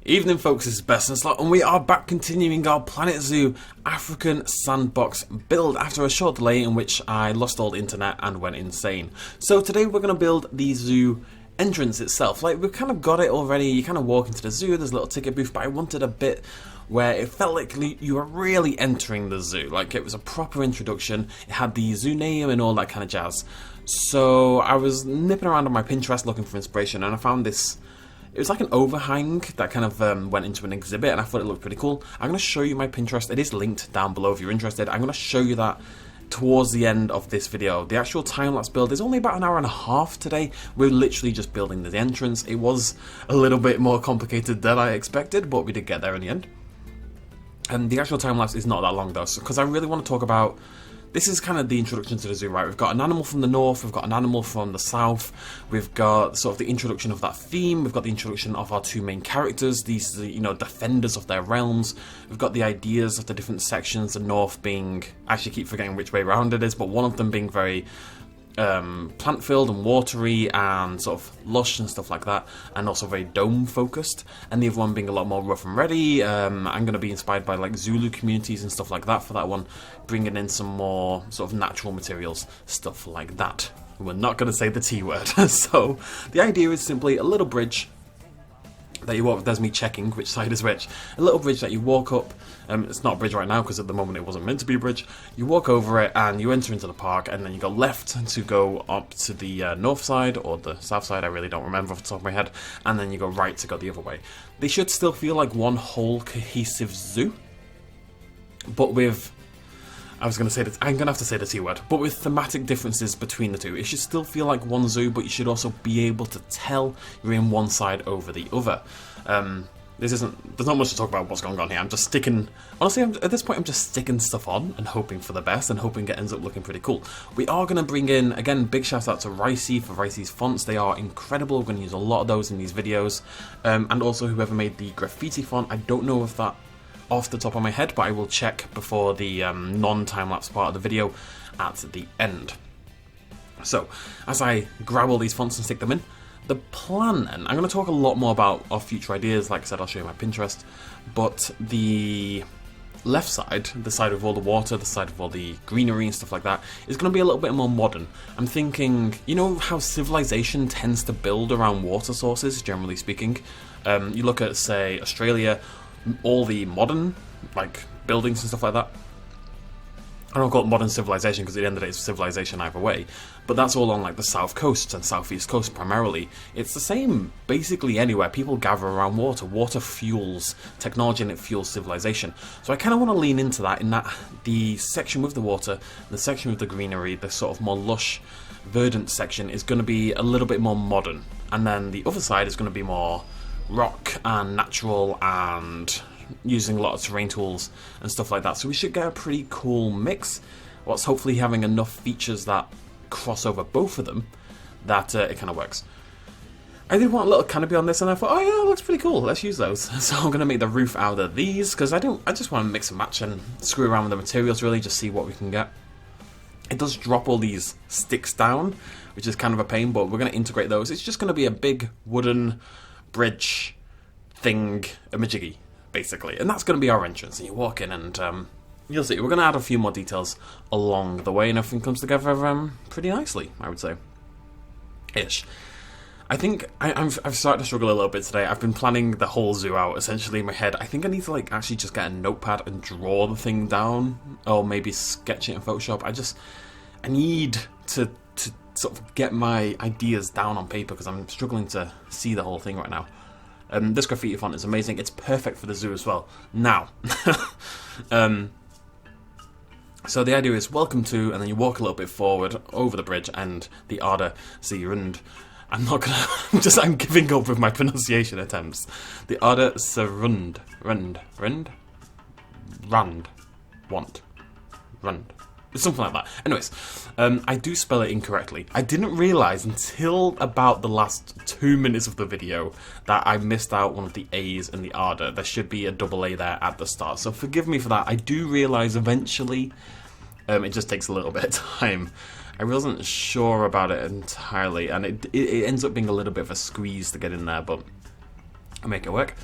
Evening folks, this is BestInSlot and we are back continuing our Planet Zoo African sandbox build after a short delay in which I lost all the internet and went insane. So today we're going to build the zoo entrance itself. Like, we've kind of got it already. You kind of walk into the zoo, there's a little ticket booth, but I wanted a bit where it felt like you were really entering the zoo. Like, it was a proper introduction, it had the zoo name and all that kind of jazz. So I was nipping around on my Pinterest looking for inspiration and I found this. It was like an overhang that kind of went into an exhibit and I thought it looked pretty cool. I'm going to show you my Pinterest. It is linked down below if you're interested. I'm going to show you that towards the end of this video. The actual time-lapse build is only about an hour and a half today. We're literally just building the entrance. It was a little bit more complicated than I expected, but we did get there in the end. And the actual time-lapse is not that long though, because I really want to talk about. This is kind of the introduction to the zoo, right? We've got an animal from the north, we've got an animal from the south, we've got sort of the introduction of that theme, we've got the introduction of our two main characters, these, you know, defenders of their realms, we've got the ideas of the different sections, the north being, I actually keep forgetting which way around it is, but one of them being very plant-filled and watery and sort of lush and stuff like that, and also very dome-focused, and the other one being a lot more rough and ready. I'm going to be inspired by like Zulu communities and stuff like that for that one, bringing in some more sort of natural materials, stuff like that. We're not going to say the T word. So the idea is simply a little bridge that you walk. There's me checking which side is which. A little bridge that you walk up. It's not a bridge right now because at the moment it wasn't meant to be a bridge. You walk over it and you enter into the park, and then you go left to go up to the north side or the south side. I really don't remember off the top of my head. And then you go right to go the other way. They should still feel like one whole cohesive zoo, but with. I was going to say that I'm going to have to say the T word, but with thematic differences between the two. It should still feel like one zoo, but you should also be able to tell you're in one side over the other. There's not much to talk about what's going on here. I'm just sticking, honestly, at this point I'm just sticking stuff on and hoping for the best and hoping it ends up looking pretty cool. We are going to bring in, again, big shout out to Ricey for Ricey's fonts. They are incredible. We're going to use a lot of those in these videos. And also whoever made the graffiti font. I don't know if that off the top of my head, but I will check before the non-time-lapse part of the video at the end. So, as I grab all these fonts and stick them in, the plan then, I'm going to talk a lot more about our future ideas. Like I said, I'll show you my Pinterest, but the left side, the side of all the water, the side of all the greenery and stuff like that, is going to be a little bit more modern. I'm thinking, you know how civilization tends to build around water sources, generally speaking? You look at, say, Australia, all the modern, like, buildings and stuff like that. I don't call it modern civilization because at the end of the day it's civilization either way, but that's all on like the south coast and southeast coast primarily. It's the same basically anywhere. People gather around water. Water fuels technology and it fuels civilization. So I kind of want to lean into that, in that the section with the water, the section with the greenery, the sort of more lush, verdant section is going to be a little bit more modern, and then the other side is going to be more rock and natural and using a lot of terrain tools and stuff like that. So we should get a pretty cool mix, whilst hopefully having enough features that cross over both of them that it kind of works. I did want a little canopy on this and I thought, oh yeah, that looks pretty cool, let's use those. So I'm going to make the roof out of these because I just want to mix and match and screw around with the materials, really just see what we can get. It does drop all these sticks down, which is kind of a pain, but we're going to integrate those. It's just going to be a big wooden bridge thing, a majiggy, basically, and that's going to be our entrance. And you walk in and you'll see, we're going to add a few more details along the way and everything comes together pretty nicely, I would say. Ish. I think I've started to struggle a little bit today. I've been planning the whole zoo out essentially in my head. I think I need to like actually just get a notepad and draw the thing down, or maybe sketch it in Photoshop. I need to sort of get my ideas down on paper because I'm struggling to see the whole thing right now. This graffiti font is amazing. It's perfect for the zoo as well. Now, so the idea is welcome to, and then you walk a little bit forward over the bridge and the Aarde Sea Rund. I'm giving up with my pronunciation attempts. The Aarde Sea Rund. Something like that. Anyways, I do spell it incorrectly. I didn't realise until about the last 2 minutes of the video that I missed out one of the A's in the Aarde. There should be a double A there at the start, so forgive me for that. I do realise eventually. It just takes a little bit of time. I wasn't sure about it entirely, and it ends up being a little bit of a squeeze to get in there, but I make it work.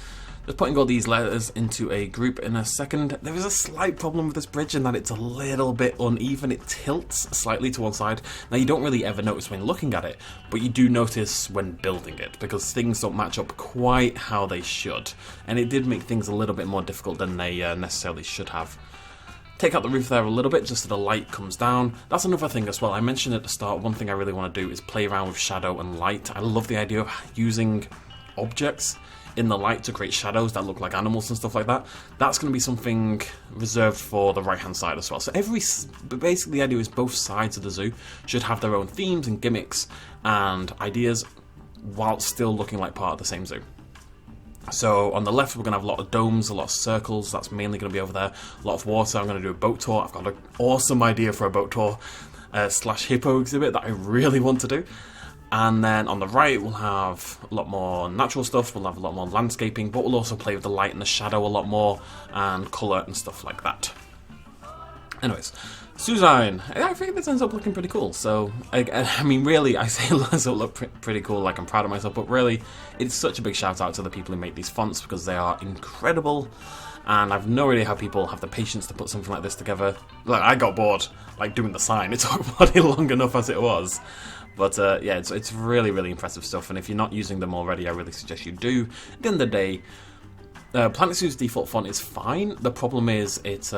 Just putting all these letters into a group in a second. There is a slight problem with this bridge in that it's a little bit uneven. It tilts slightly to one side. Now you don't really ever notice when looking at it, but you do notice when building it because things don't match up quite how they should. And it did make things a little bit more difficult than they necessarily should have. Take out the roof there a little bit just so the light comes down. That's another thing as well. I mentioned at the start, one thing I really want to do is play around with shadow and light. I love the idea of using objects in the light to create shadows that look like animals and stuff like that. That's going to be something reserved for the right hand side as well. So basically the idea is both sides of the zoo should have their own themes and gimmicks and ideas while still looking like part of the same zoo. So on the left we're going to have a lot of domes, a lot of circles, that's mainly going to be over there. A lot of water. I'm going to do a boat tour. I've got an awesome idea for a boat tour slash hippo exhibit that I really want to do. And then on the right we'll have a lot more natural stuff, we'll have a lot more landscaping, but we'll also play with the light and the shadow a lot more, and colour and stuff like that. Anyways, Suzanne, I think this ends up looking pretty cool. So, I mean really, I say it ends up look pretty cool, like I'm proud of myself, but really, it's such a big shout out to the people who make these fonts because they are incredible. And I've no idea how people have the patience to put something like this together. Like, I got bored, like, doing the sign. It took bloody long enough as it was. But yeah, it's really, really impressive stuff, and if you're not using them already, I really suggest you do. At the end of the day, Planet Zoo's default font is fine. The problem is it's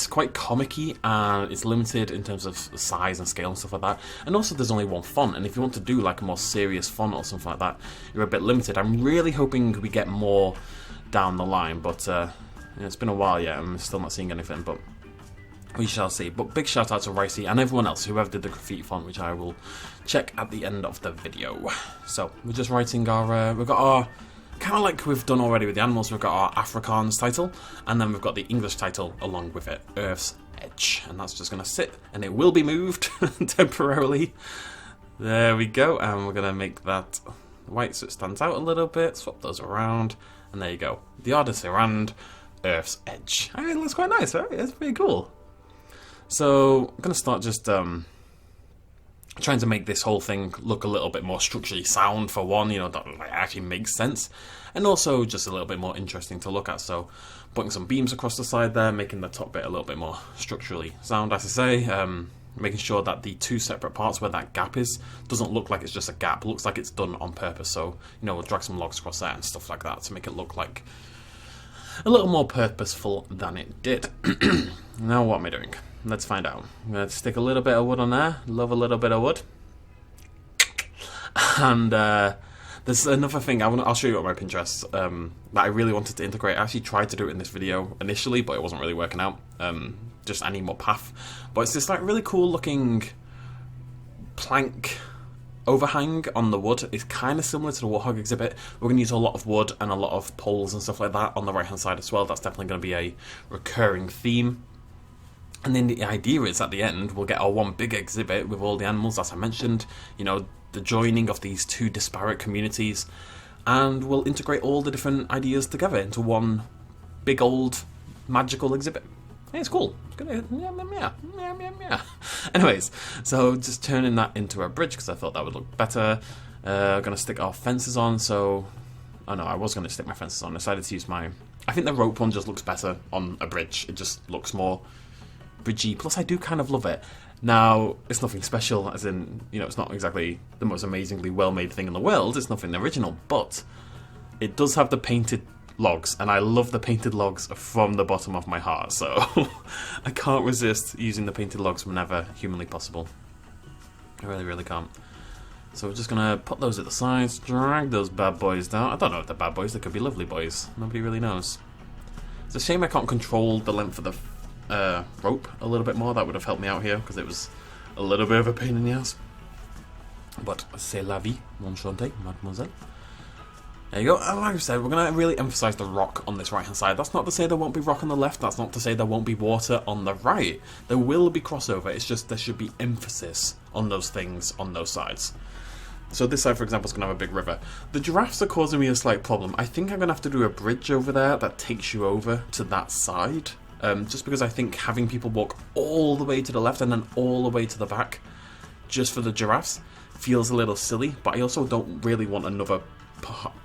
quite comic-y, and it's limited in terms of size and scale and stuff like that. And also there's only one font, and if you want to do like a more serious font or something like that, you're a bit limited. I'm really hoping we get more down the line, but it's been a while yet, I'm still not seeing anything, but we shall see. But big shout out to Ricey and everyone else, whoever did the graffiti font, which I will check at the end of the video. So we're just writing our, we've got our, kind of like we've done already with the animals, we've got our Afrikaans title, and then we've got the English title along with it, Earth's Edge. And that's just going to sit, and it will be moved temporarily. There we go, and we're going to make that white so it stands out a little bit, swap those around, and there you go. The Aarde and Earth's Edge. I mean, it looks quite nice, right? It's pretty cool. So I'm going to start just trying to make this whole thing look a little bit more structurally sound for one, you know, that like, actually makes sense, and also just a little bit more interesting to look at. So putting some beams across the side there, making the top bit a little bit more structurally sound, as I say, making sure that the two separate parts where that gap is doesn't look like it's just a gap, looks like it's done on purpose. So, you know, we'll drag some logs across there and stuff like that to make it look like a little more purposeful than it did. Now what am I doing? Let's find out. I'm going to stick a little bit of wood on there. Love a little bit of wood. And there's another thing I'll show you on my Pinterest that I really wanted to integrate. I actually tried to do it in this video initially, but it wasn't really working out. Just I need more path. But it's this like really cool looking plank overhang on the wood. It's kind of similar to the Warthog exhibit. We're going to use a lot of wood and a lot of poles and stuff like that on the right hand side as well. That's definitely going to be a recurring theme. And then the idea is at the end we'll get our one big exhibit with all the animals, as I mentioned, you know, the joining of these two disparate communities, and we'll integrate all the different ideas together into one big old magical exhibit. Hey, it's cool. It's gonna, yeah. Anyways, so just turning that into a bridge because I thought that would look better. Gonna stick our fences on. So, oh no, I was gonna stick my fences on. I decided to use my. I think the rope one just looks better on a bridge. It just looks more bridgey. Plus, I do kind of love it. Now, it's nothing special, as in, you know, it's not exactly the most amazingly well-made thing in the world. It's nothing original, but it does have the painted logs, and I love the painted logs from the bottom of my heart, so I can't resist using the painted logs whenever humanly possible. I really, really can't. So we're just going to put those at the sides, drag those bad boys down. I don't know if they're bad boys, they could be lovely boys. Nobody really knows. It's a shame I can't control the length of the rope a little bit more. That would have helped me out here, because it was a little bit of a pain in the ass. But c'est la vie, mon chanté, mademoiselle. There you go. Like I said, we're going to really emphasise the rock on this right hand side. That's not to say there won't be rock on the left, that's not to say there won't be water on the right. There will be crossover, it's just there should be emphasis on those things on those sides. So this side, for example, is going to have a big river. The giraffes are causing me a slight problem. I think I'm going to have to do a bridge over there that takes you over to that side. Just because I think having people walk all the way to the left and then all the way to the back just for the giraffes feels a little silly, but I also don't really want another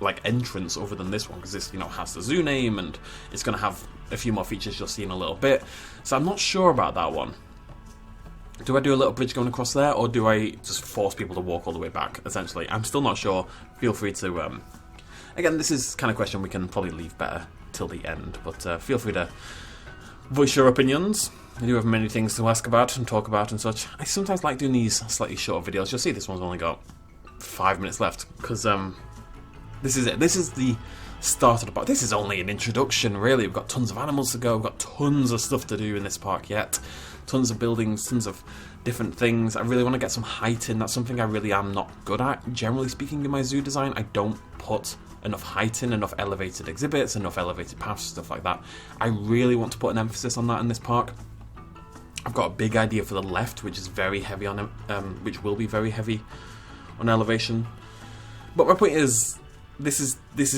like entrance other than this one, because this, you know, has the zoo name and it's going to have a few more features you'll see in a little bit. So I'm not sure about that one. Do I do a little bridge going across there, or do I just force people to walk all the way back, essentially? I'm still not sure. Feel free to... Again, this is kind of question we can probably leave better till the end, but feel free to voice your opinions. I do have many things to ask about and talk about and such. I sometimes like doing these slightly shorter videos. You'll see this one's only got 5 minutes left, because this is it. This is the start of the park. This is only an introduction, really. We've got tons of animals to go. We've got tons of stuff to do in this park yet. Tons of buildings, tons of different things. I really want to get some height in. That's something I really am not good at. Generally speaking, in my zoo design, I don't put enough height in, enough elevated exhibits, enough elevated paths, stuff like that. I really want to put an emphasis on that in this park. I've got a big idea for the left, which is very heavy on, which will be very heavy on elevation. But my point is, this is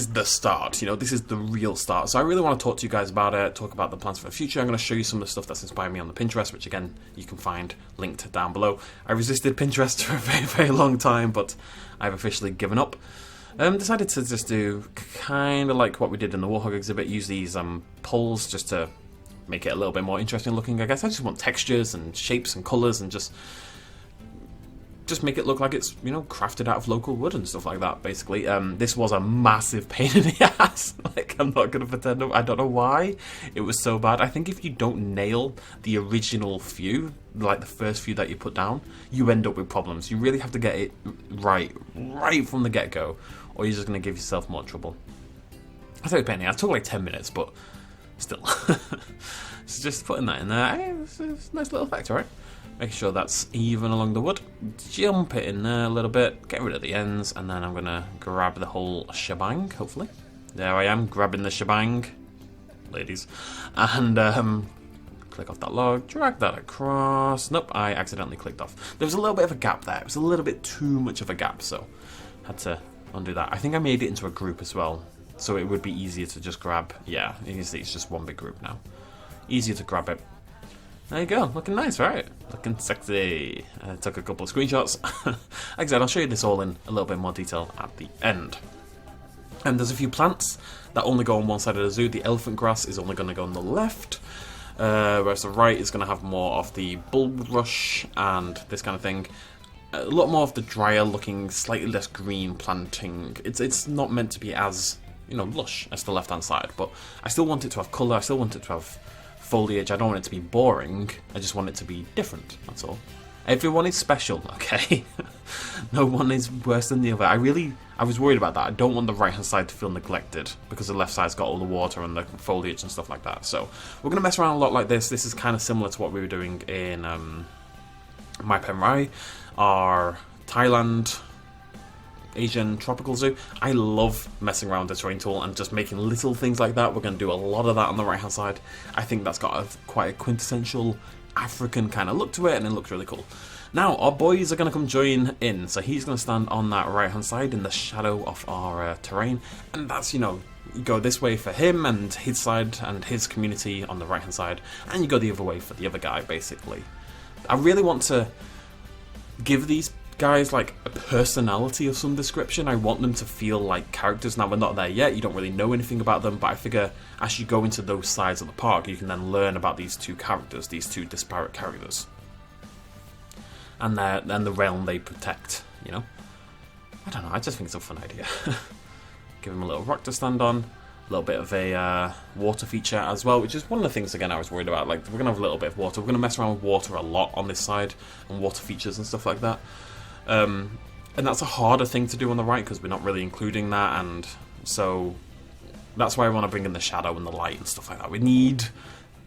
the start, you know, this is the real start. So I really want to talk to you guys about it, talk about the plans for the future. I'm going to show you some of the stuff that's inspired me on the Pinterest, which again, you can find linked down below. I resisted Pinterest for a very, very long time, but I've officially given up. Decided to just do kind of like what we did in the Warthog exhibit, use these poles just to make it a little bit more interesting looking, I guess. I just want textures and shapes and colours and just make it look like it's, you know, crafted out of local wood and stuff like that, basically. This was a massive pain in the ass. Like, I'm not going to pretend. I don't know why it was so bad. I think if you don't nail the original few, like the first few that you put down, you end up with problems. You really have to get it right from the get-go, or you're just going to give yourself more trouble. I thought it was a pain in the ass. It took like 10 minutes, but still. So just putting that in there, it's a nice little effect, alright? Make sure that's even along the wood. Jump it in there a little bit. Get rid of the ends. And then I'm going to grab the whole shebang, hopefully. There I am, grabbing the shebang. Ladies. And click off that log. Drag that across. Nope, I accidentally clicked off. There was a little bit of a gap there. It was a little bit too much of a gap, so had to undo that. I think I made it into a group as well, so it would be easier to just grab. Yeah, you can see it's just one big group now. Easier to grab it. There you go, looking nice, right? Looking sexy. I took a couple of screenshots. Like I said, I'll show you this all in a little bit more detail at the end. And there's a few plants that only go on one side of the zoo. The elephant grass is only going to go on the left, whereas the right is going to have more of the bulrush and this kind of thing. A lot more of the drier looking, slightly less green planting. It's not meant to be as, you know, lush as the left hand side, but I still want it to have colour, I still want it to have foliage. I don't want it to be boring, I just want it to be different, that's all. Everyone is special, okay? No one is worse than the other. I was worried about that. I don't want the right hand side to feel neglected because the left side's got all the water and the foliage and stuff like that. So we're going to mess around a lot like this. This is kind of similar to what we were doing in Mai Pen Rai, our Thailand Asian tropical zoo. I love messing around with the terrain tool and just making little things like that. We're going to do a lot of that on the right hand side. I think that's got quite a quintessential African kind of look to it, and it looks really cool. Now our boys are going to come join in, so he's going to stand on that right hand side in the shadow of our terrain, and that's, you know, you go this way for him and his side and his community on the right hand side, and you go the other way for the other guy, basically. I really want to give these guys like a personality of some description. I want them to feel like characters. Now we're not there yet, you don't really know anything about them, but I figure as you go into those sides of the park, you can then learn about these two characters, these two disparate characters, and the realm they protect, you know? I don't know, I just think it's a fun idea. Give him a little rock to stand on, a little bit of a water feature as well, which is one of the things, again, I was worried about. Like, we're going to have a little bit of water. We're going to mess around with water a lot on this side, and water features and stuff like that. And that's a harder thing to do on the right, because we're not really including that, and so that's why I want to bring in the shadow and the light and stuff like that. We need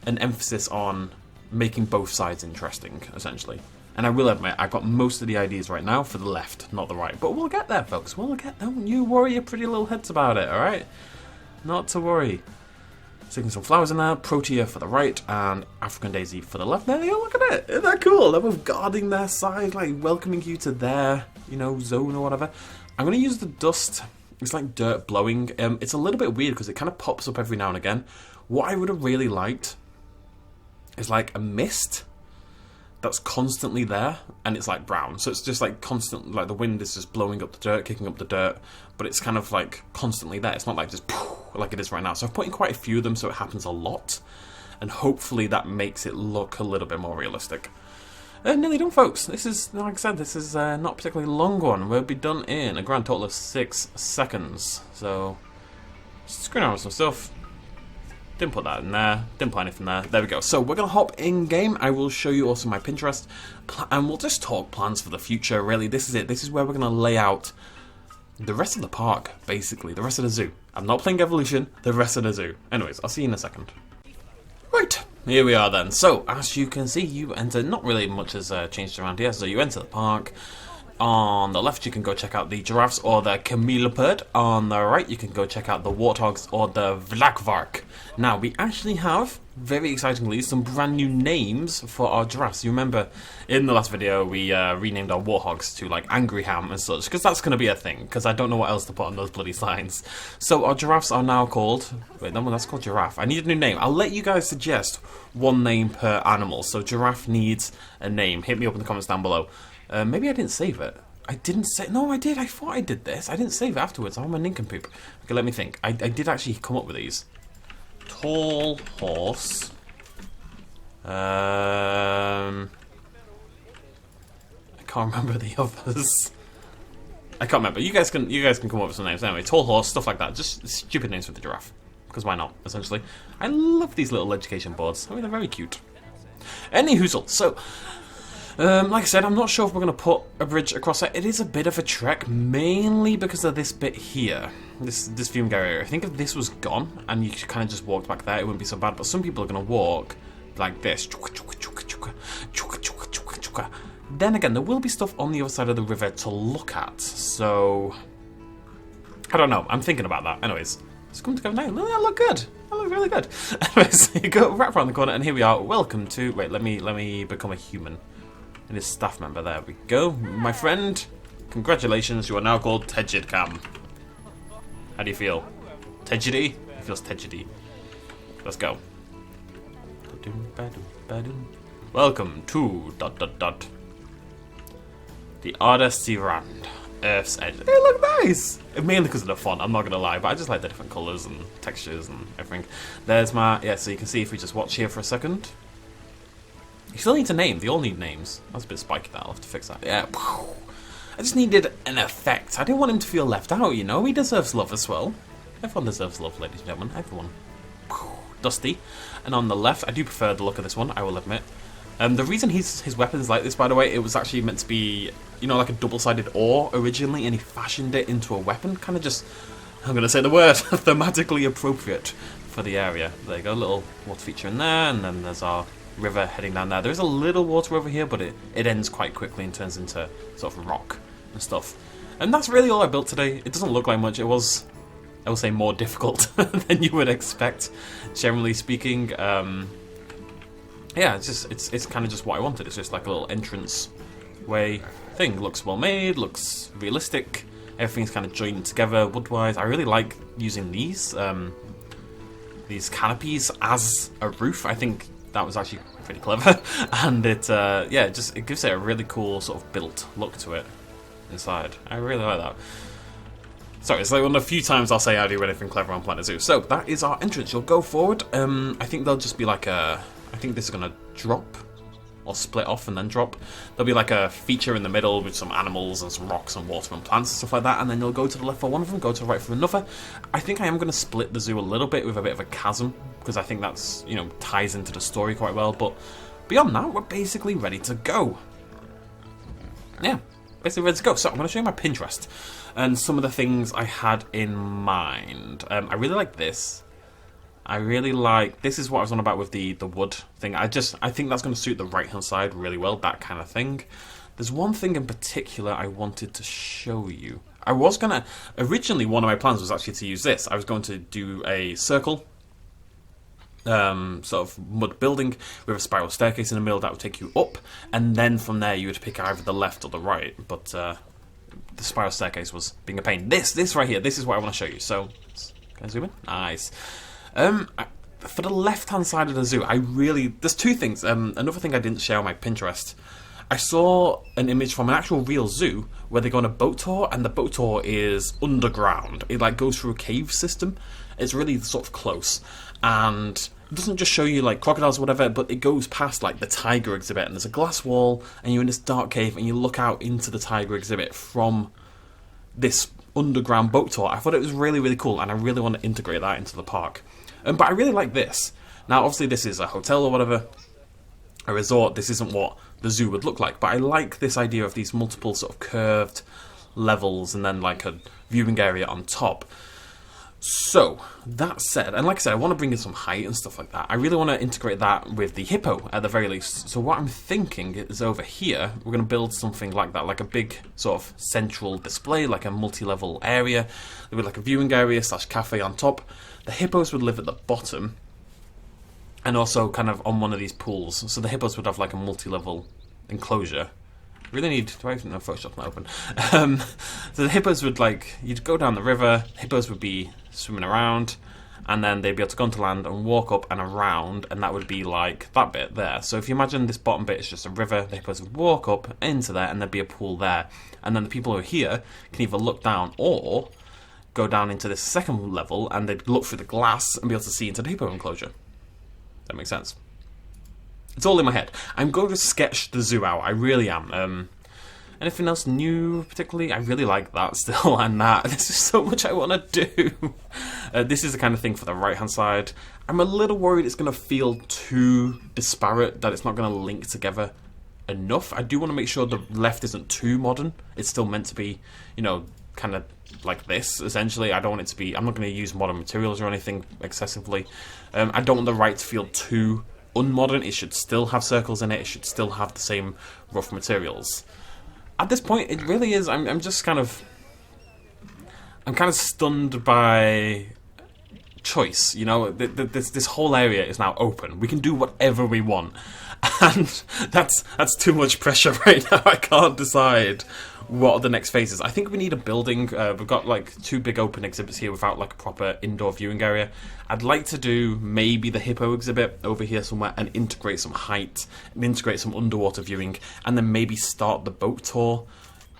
an emphasis on making both sides interesting, essentially. And I will admit, I've got most of the ideas right now for the left, not the right. But we'll get there, folks. We'll get there. Don't you worry your pretty little heads about it, alright? Not to worry. Sticking some flowers in there, Protea for the right, and African Daisy for the left. There you go, look at it. Isn't that cool? They're both guarding their side, like welcoming you to their, you know, zone or whatever. I'm going to use the dust. It's like dirt blowing. It's a little bit weird because it kind of pops up every now and again. What I would have really liked is like a mist that's constantly there, and it's like brown. So it's just like constant, like the wind is just blowing up the dirt, kicking up the dirt, but it's kind of like constantly there. It's not like just like it is right now. So I've put in quite a few of them, so it happens a lot, and hopefully that makes it look a little bit more realistic. Nearly done, folks. This is, like I said, this is not a particularly long one. We'll be done in a grand total of 6 seconds. So, screwing around with some stuff. Didn't put that in there. Didn't put anything there. There we go. So, we're going to hop in-game. I will show you also my Pinterest. And we'll just talk plans for the future, really. This is it. This is where we're going to lay out the rest of the park, basically. The rest of the zoo. I'm not playing Evolution. The rest of the zoo. Anyways, I'll see you in a second. Right, here we are then. So, as you can see, you enter, not really much has changed around here, so you enter the park. On the left, you can go check out the giraffes or the camelopard. On the right, you can go check out the warthogs or the vlakvark. Now, we actually have, very excitingly, some brand new names for our giraffes. You remember, in the last video, we renamed our warthogs to, like, Angry Ham and such, because that's going to be a thing, because I don't know what else to put on those bloody signs. So, our giraffes are now called... Wait, no, that's called giraffe. I need a new name. I'll let you guys suggest one name per animal. So, giraffe needs a name. Hit me up in the comments down below. Maybe I didn't save it. I didn't save... No, I did. I thought I did this. I didn't save it afterwards. I'm a nincompoop. Okay, let me think. I did actually come up with these. Tall horse. I can't remember the others. I can't remember. You guys can come up with some names anyway. Tall horse, stuff like that. Just stupid names for the giraffe. Because why not, essentially. I love these little education boards. I mean, they're very cute. Any hoozle. So... like I said, I'm not sure if we're going to put a bridge across it. It is a bit of a trek, mainly because of this bit here. This fume area. I think if this was gone, and you kind of just walked back there, it wouldn't be so bad. But some people are going to walk like this. Then again, there will be stuff on the other side of the river to look at. So, I don't know. I'm thinking about that. Anyways, it's coming together now. I look good. I look really good. Anyways, you go right around the corner, and here we are. Welcome to... Wait, let me become a human. And his staff member, there we go. My friend, congratulations, you are now called Tejidcam. How do you feel? Tejidi? It feels Tejidi. Let's go. Welcome to... the Aarde Strand, Earth's Edge. They look nice! Mainly because of the font, I'm not going to lie, but I just like the different colours and textures and everything. There's my... Yeah, so you can see if we just watch here for a second. You still need to name. They all need names. That's a bit spiky, that. I'll have to fix that. Yeah. I just needed an effect. I didn't want him to feel left out, you know? He deserves love as well. Everyone deserves love, ladies and gentlemen. Everyone. Dusty. And on the left, I do prefer the look of this one, I will admit. The reason his weapon's like this, by the way, it was actually meant to be, you know, like a double-sided oar originally, and he fashioned it into a weapon. Kind of just, I'm going to say the word, thematically appropriate for the area. There you go, a little water feature in there, and then there's our... river heading down there. There is a little water over here, but it ends quite quickly and turns into sort of rock and stuff. And that's really all I built today. It doesn't look like much. It was, I will say, more difficult than you would expect, generally speaking. Yeah, it's kind of just what I wanted. It's just like a little entrance way thing. Looks well made, looks realistic. Everything's kind of joined together wood-wise. I really like using these canopies as a roof. I think that was actually pretty clever, and yeah, it gives it a really cool sort of built look to it inside. I really like that. Sorry, it's like one of the few times I'll say I do anything clever on Planet Zoo. So that is our entrance. You'll go forward. I think there'll just be like a... I think this is gonna drop or split off and then drop. There'll be like a feature in the middle with some animals and some rocks and water and plants and stuff like that, and then you'll go to the left for one of them, go to the right for another. I think I am going to split the zoo a little bit with a bit of a chasm, because I think that's, you know, ties into the story quite well, but beyond that, we're basically ready to go. Yeah, basically ready to go. So I'm going to show you my Pinterest and some of the things I had in mind. I really like this. I really like... This is what I was on about with the wood thing. I think that's going to suit the right-hand side really well, that kind of thing. There's one thing in particular I wanted to show you. I was going to... Originally, one of my plans was actually to use this. I was going to do a circle, sort of mud building with a spiral staircase in the middle that would take you up, and then from there you would pick either the left or the right, but the spiral staircase was being a pain. This right here, this is what I want to show you. So, can I zoom in? Nice. for the left-hand side of the zoo, there's two things. Another thing I didn't share on my Pinterest. I saw an image from an actual real zoo where they go on a boat tour, and the boat tour is underground. It like goes through a cave system. It's really sort of close, and it doesn't just show you like crocodiles or whatever, but it goes past like the tiger exhibit, and there's a glass wall, and you're in this dark cave, and you look out into the tiger exhibit from this underground boat tour. I thought it was really, really cool, and I really want to integrate that into the park. But I really like this. Now, obviously, this is a hotel or whatever, a resort. This isn't what the zoo would look like, but I like this idea of these multiple sort of curved levels and then like a viewing area on top. So, that said, and like I said, I want to bring in some height and stuff like that. I really want to integrate that with the hippo at the very least. So what I'm thinking is over here, we're going to build something like that, like a big sort of central display, like a multi-level area. There would be like a viewing area / cafe on top. The hippos would live at the bottom, and also kind of on one of these pools. So the hippos would have like a multi-level enclosure. Really need... Do I even know Photoshop's not open? So the hippos would like... You'd go down the river, hippos would be swimming around, and then they'd be able to go onto land and walk up and around, and that would be like that bit there. So if you imagine this bottom bit is just a river, the hippos would walk up into there, and there'd be a pool there. And then the people who are here can either look down or go down into this second level, and they'd look through the glass and be able to see into the hippo enclosure. That makes sense. It's all in my head. I'm going to sketch the zoo out. I really am. Anything else new, particularly? I really like that still, and that. There's just so much I want to do. This is the kind of thing for the right-hand side. I'm a little worried it's going to feel too disparate, that it's not going to link together enough. I do want to make sure the left isn't too modern. It's still meant to be, you know, kind of like this, essentially. I don't want it to be... I'm not going to use modern materials or anything excessively. I don't want the right to feel too unmodern. It should still have circles in it. It should still have the same rough materials. At this point, it really is. I'm just kind of... I'm kind of stunned by choice, you know? This whole area is now open. We can do whatever we want. And that's too much pressure right now. I can't decide what are the next phases. I think we need a building. We've got like 2 big open exhibits here without like a proper indoor viewing area. I'd like to do maybe the hippo exhibit over here somewhere and integrate some height and integrate some underwater viewing, and then maybe start the boat tour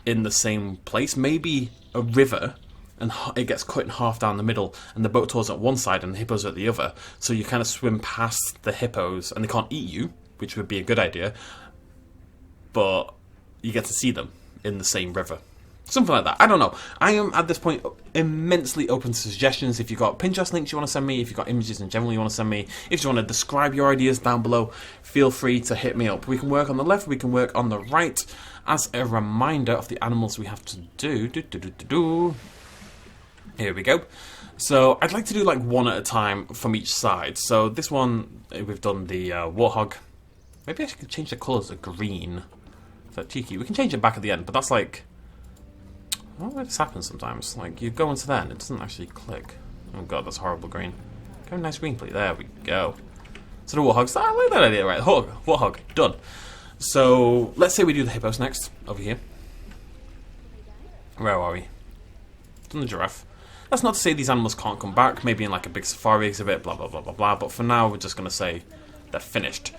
in the same place. Maybe a river, and it gets cut in half down the middle, and the boat tour's at one side and the hippos are at the other. So you kind of swim past the hippos, and they can't eat you, which would be a good idea, but you get to see them in the same river. Something like that. I don't know. I am, at this point, immensely open to suggestions. If you've got Pinterest links you want to send me, if you've got images in general you want to send me, if you want to describe your ideas down below, feel free to hit me up. We can work on the left, we can work on the right. As a reminder of the animals we have to do. Here we go. So, I'd like to do like one at a time from each side. So, this one, we've done the warthog. Maybe I should change the colours to green. Is that cheeky? We can change it back at the end, but that's like... I don't know why this happens sometimes. Like, you go into that and it doesn't actually click. Oh god, that's horrible green. Go nice green, please. There we go. So the warthogs. I like that idea, right? Warthog. Done. So, let's say we do the hippos next. Over here. Where are we? Done the giraffe. That's not to say these animals can't come back. Maybe in like a big safari exhibit, blah, blah, blah, blah, blah. But for now, we're just going to say they're finished.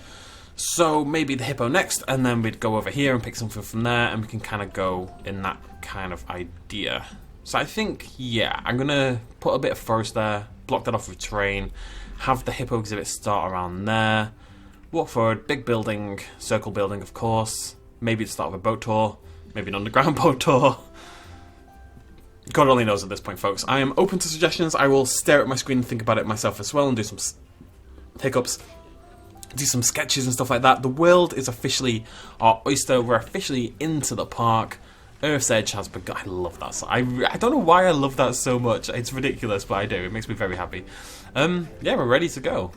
So maybe the hippo next, and then we'd go over here and pick something from there, and we can kind of go in that kind of idea. So I think, yeah, I'm going to put a bit of forest there, block that off with terrain, have the hippo exhibit start around there, walk forward, big building, circle building of course, maybe the start of a boat tour, maybe an underground boat tour. God only knows at this point, folks. I am open to suggestions. I will stare at my screen and think about it myself as well and do some hiccups. Do some sketches and stuff like that. The world is officially our oyster. We're officially into the park. Earth's Edge has begun. I love that song. I don't know why I love that so much. It's ridiculous, but I do. It makes me very happy. Yeah, we're ready to go.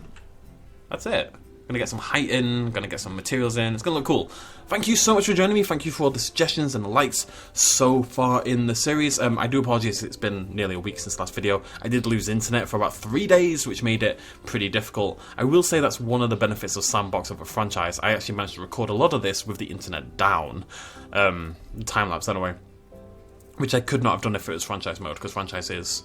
That's it. Gonna get some height in, gonna get some materials in. It's gonna look cool. Thank you so much for joining me. Thank you for all the suggestions and the likes so far in the series. I do apologize, it's been nearly a week since the last video. I did lose internet for about 3 days, which made it pretty difficult. I will say that's one of the benefits of Sandbox of a franchise. I actually managed to record a lot of this with the internet down. Time-lapse anyway. Which I could not have done if it was franchise mode, because franchise is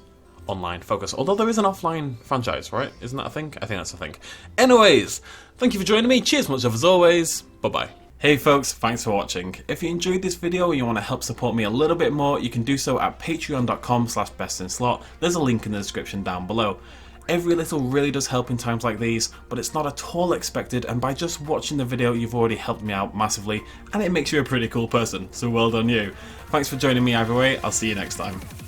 online focus. Although there is an offline franchise, right? Isn't that a thing? I think that's a thing. Anyways, thank you for joining me. Cheers much as always. Bye-bye. Hey folks, thanks for watching. If you enjoyed this video and you want to help support me a little bit more, you can do so at patreon.com/bestinslot. There's a link in the description down below. Every little really does help in times like these, but it's not at all expected, and by just watching the video you've already helped me out massively, and it makes you a pretty cool person, so well done you. Thanks for joining me either way, I'll see you next time.